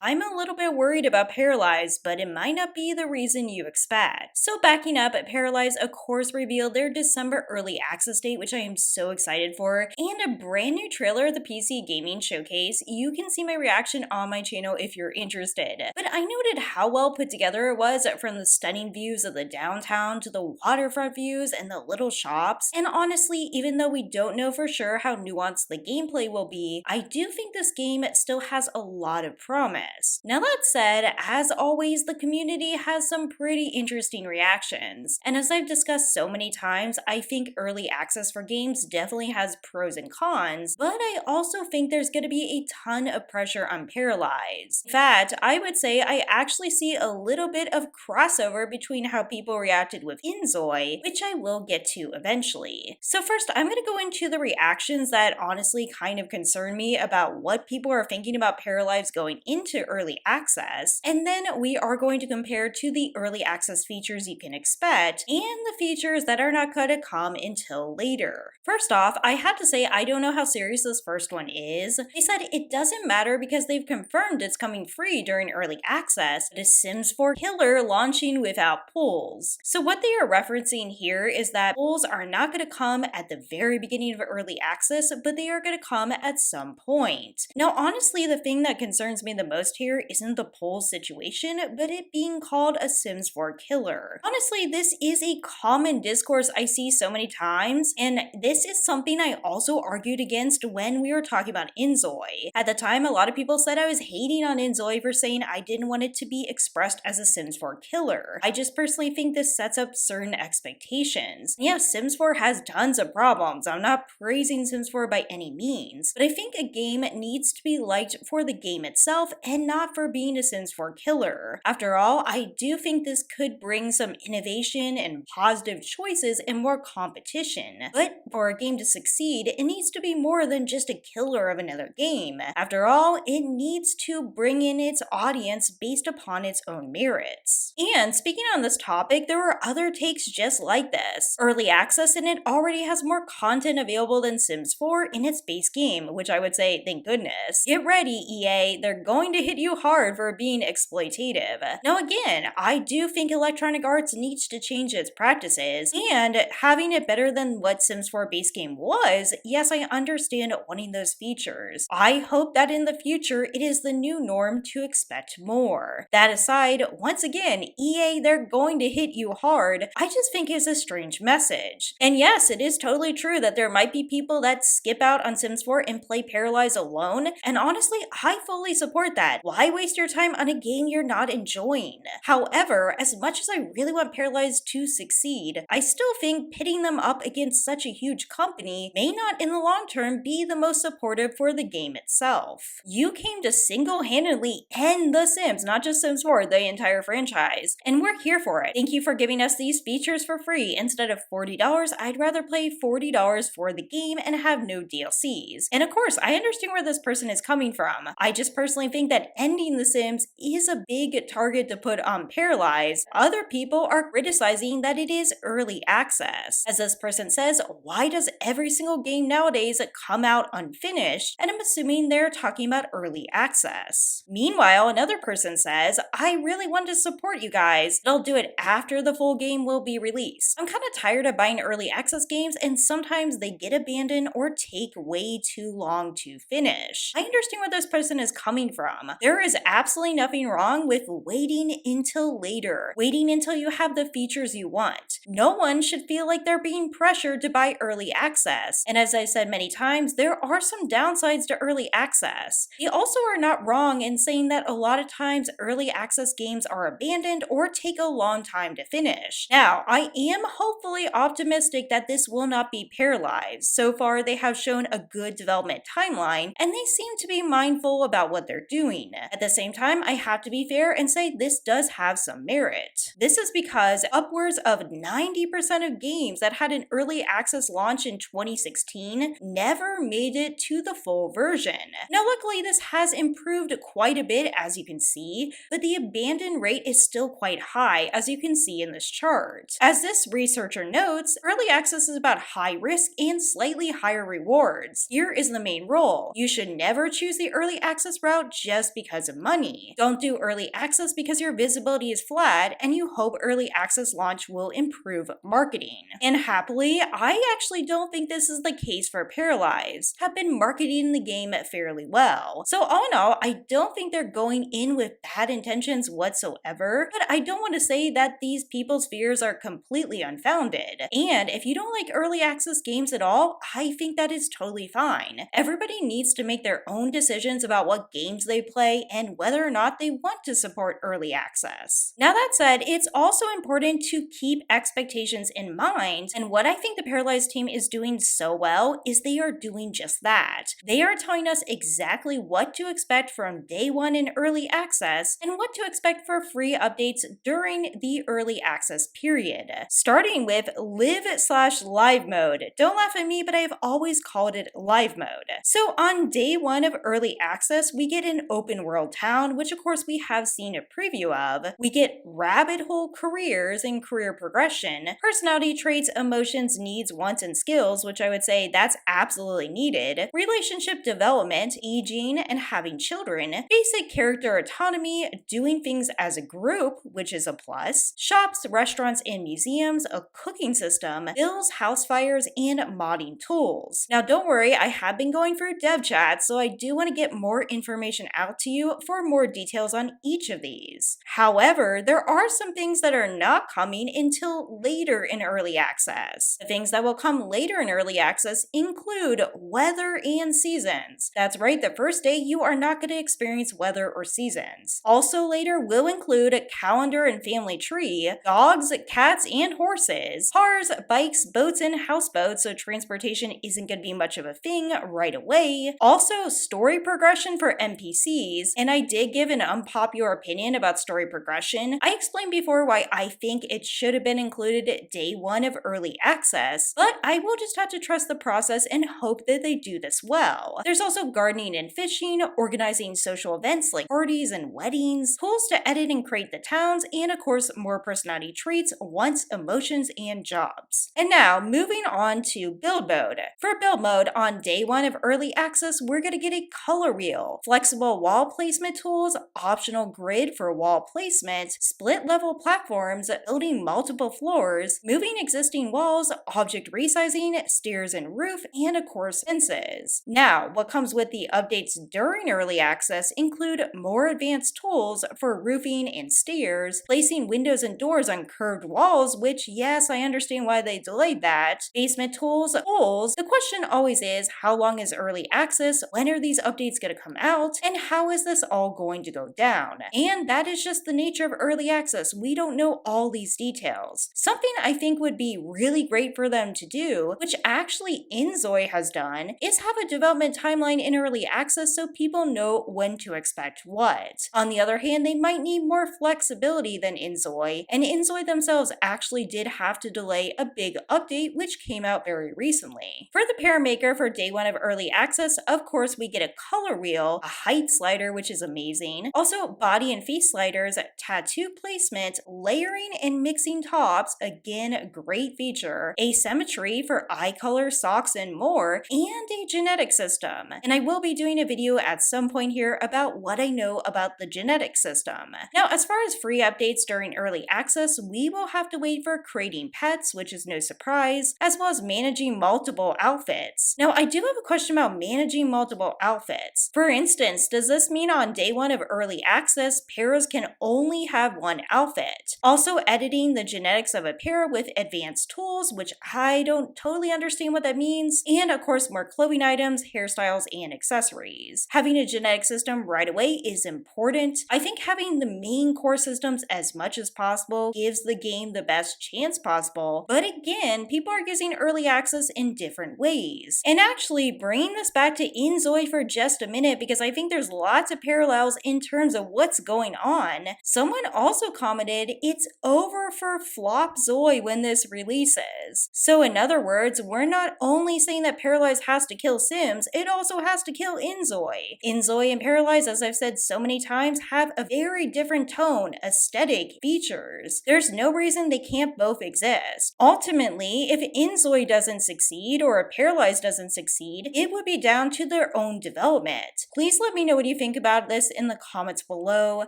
I'm a little bit worried about Paralives, but it might not be the reason you expect. So backing up, Paralives of course revealed their December early access date, which I am so excited for, and a brand new trailer at the PC Gaming Showcase. You can see my reaction on my channel if you're interested. But I noted how well put together it was, from the stunning views of the downtown to the waterfront views and the little shops. And honestly, even though we don't know for sure how nuanced the gameplay will be, I do think this game still has a lot of promise. Now that said, as always, the community has some pretty interesting reactions. And as I've discussed so many times, I think early access for games definitely has pros and cons, but I also think there's going to be a ton of pressure on Paralives. In fact, I would say I actually see a little bit of crossover between how people reacted with inZOI, which I will get to eventually. So first, I'm going to go into the reactions that honestly kind of concern me about what people are thinking about Paralives going into early access, and then we are going to compare to the early access features you can expect and the features that are not going to come until later. First off, I have to say I don't know how serious this first one is. They said it doesn't matter because they've confirmed it's coming free during early access, but a Sims 4 killer launching without pulls. So what they are referencing here is that pulls are not going to come at the very beginning of early access, but they are going to come at some point. Now honestly, the thing that concerns me the most here isn't the poll situation, but it being called a Sims 4 killer. Honestly, this is a common discourse I see so many times, and this is something I also argued against when we were talking about inZOI. At the time, a lot of people said I was hating on inZOI for saying I didn't want it to be expressed as a Sims 4 killer. I just personally think this sets up certain expectations. Yeah, Sims 4 has tons of problems. I'm not praising Sims 4 by any means, but I think a game needs to be liked for the game itself and not for being a Sims 4 killer. After all, I do think this could bring some innovation and positive choices and more competition. But for a game to succeed, it needs to be more than just a killer of another game. After all, it needs to bring in its audience based upon its own merits. And speaking on this topic, there are other takes just like this. Early access in it already has more content available than Sims 4 in its base game, which I would say, thank goodness. Get ready, EA, they're going to hit you hard for being exploitative. Now again, I do think Electronic Arts needs to change its practices, and having it better than what Sims 4 base game was, yes, I understand wanting those features. I hope that in the future it is the new norm to expect more. That aside, once again, EA, they're going to hit you hard. I just think it's a strange message. And yes, it is totally true that there might be people that skip out on Sims 4 and play Paralives alone, and honestly, I fully support that. Why waste your time on a game you're not enjoying? However, as much as I really want Paralives to succeed, I still think pitting them up against such a huge company may not in the long term be the most supportive for the game itself. You came to single-handedly end The Sims, not just Sims 4, the entire franchise, and we're here for it. Thank you for giving us these features for free. Instead of $40, I'd rather pay $40 for the game and have no DLCs. And of course, I understand where this person is coming from. I just personally think that ending The Sims is a big target to put on Paralives. Other people are criticizing that it is early access. As this person says, why does every single game nowadays come out unfinished? And I'm assuming they're talking about early access. Meanwhile, another person says, I really want to support you guys, but I'll do it after the full game will be released. I'm kind of tired of buying early access games, and sometimes they get abandoned or take way too long to finish. I understand where this person is coming from. There is absolutely nothing wrong with waiting until later, waiting until you have the features you want. No one should feel like they're being pressured to buy early access. And as I said many times, there are some downsides to early access. You also are not wrong in saying that a lot of times early access games are abandoned or take a long time to finish. Now, I am hopefully optimistic that this will not be Paralives. So far, they have shown a good development timeline, and they seem to be mindful about what they're doing. At the same time, I have to be fair and say this does have some merit. This is because upwards of 90% of games that had an early access launch in 2016 never made it to the full version. Now, luckily, this has improved quite a bit, as you can see, but the abandon rate is still quite high, as you can see in this chart. As this researcher notes, early access is about high risk and slightly higher rewards. Here is the main rule. You should never choose the early access route just just because of money. Don't do early access because your visibility is flat and you hope early access launch will improve marketing. And happily, I actually don't think this is the case for Paralives, have been marketing the game fairly well. So all in all, I don't think they're going in with bad intentions whatsoever, but I don't want to say that these people's fears are completely unfounded. And if you don't like early access games at all, I think that is totally fine. Everybody needs to make their own decisions about what games they play and whether or not they want to support early access. Now that said, it's also important to keep expectations in mind, and what I think the Paralives team is doing so well is they are doing just that. They are telling us exactly what to expect from day one in early access and what to expect for free updates during the early access period. Starting with live/live mode. Don't laugh at me, but I have always called it live mode. So on day one of early access, we get an open world town, which of course we have seen a preview of. We get rabbit hole careers and career progression, personality traits, emotions, needs, wants, and skills, which I would say that's absolutely needed, relationship development, aging, and having children, basic character autonomy, doing things as a group, which is a plus, shops, restaurants, and museums, a cooking system, bills, house fires, and modding tools. Now don't worry, I have been going through dev chat, so I do want to get more information out to you for more details on each of these. However, there are some things that are not coming until later in early access. The things that will come later in early access include weather and seasons. That's right, the first day you are not going to experience weather or seasons. Also later will include a calendar and family tree, dogs, cats, and horses, cars, bikes, boats, and houseboats, so transportation isn't going to be much of a thing right away. Also, story progression for NPCs, and I did give an unpopular opinion about story progression. I explained before why I think it should have been included day one of early access, but I will just have to trust the process and hope that they do this well. There's also gardening and fishing, organizing social events like parties and weddings, tools to edit and create the towns, and of course more personality traits, wants, emotions, and jobs. And now, moving on to build mode. For build mode, on day one of early access, we're going to get a color wheel, flexible wall placement tools, optional grid for wall placement, split level platforms, building multiple floors, moving existing walls, object resizing, stairs and roof, and of course fences. Now, what comes with the updates during early access include more advanced tools for roofing and stairs, placing windows and doors on curved walls, which yes, I understand why they delayed that, basement tools. The question always is, how long is early access, when are these updates going to come out, and how is this all going to go down? And that is just the nature of early access. We don't know all these details. Something I think would be really great for them to do, which actually inZOI has done, is have a development timeline in early access so people know when to expect what. On the other hand, they might need more flexibility than inZOI, and inZOI themselves actually did have to delay a big update which came out very recently. For the Paramaker for day one of early access, of course we get a color wheel, a height slider which is amazing, also body and face sliders, tattoo placement, layering and mixing tops, again great feature, asymmetry for eye color, socks, and more, and a genetic system. And I will be doing a video at some point here about what I know about the genetic system. Now, as far as free updates during early access, we will have to wait for creating pets, which is no surprise, as well as managing multiple outfits. Now, I do have a question about managing multiple outfits. For instance, does this mean on day one of early access, paras can only have one outfit? Also, editing the genetics of a para with advanced tools, which I don't totally understand what that means, and of course more clothing items, hairstyles, and accessories. Having a genetic system right away is important. I think having the main core systems as much as possible gives the game the best chance possible, but again, people are using early access in different ways. And actually, bringing this back to inZOI for just a minute, because I think there's lots of parallels in terms of what's going on. Someone also commented, it's over for flop ZOI when this releases. So in other words, we're not only saying that Paralives has to kill Sims, it also has to kill inZOI. inZOI and Paralives, as I've said so many times, have a very different tone, aesthetic, features. There's no reason they can't both exist. Ultimately, if inZOI doesn't succeed or if Paralives doesn't succeed, it would be down to their own development. Please let me know what you think think about this in the comments below.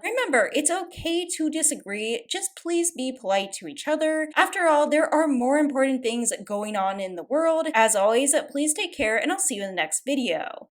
Remember, it's okay to disagree, just please be polite to each other. After all, there are more important things going on in the world. As always, please take care, and I'll see you in the next video.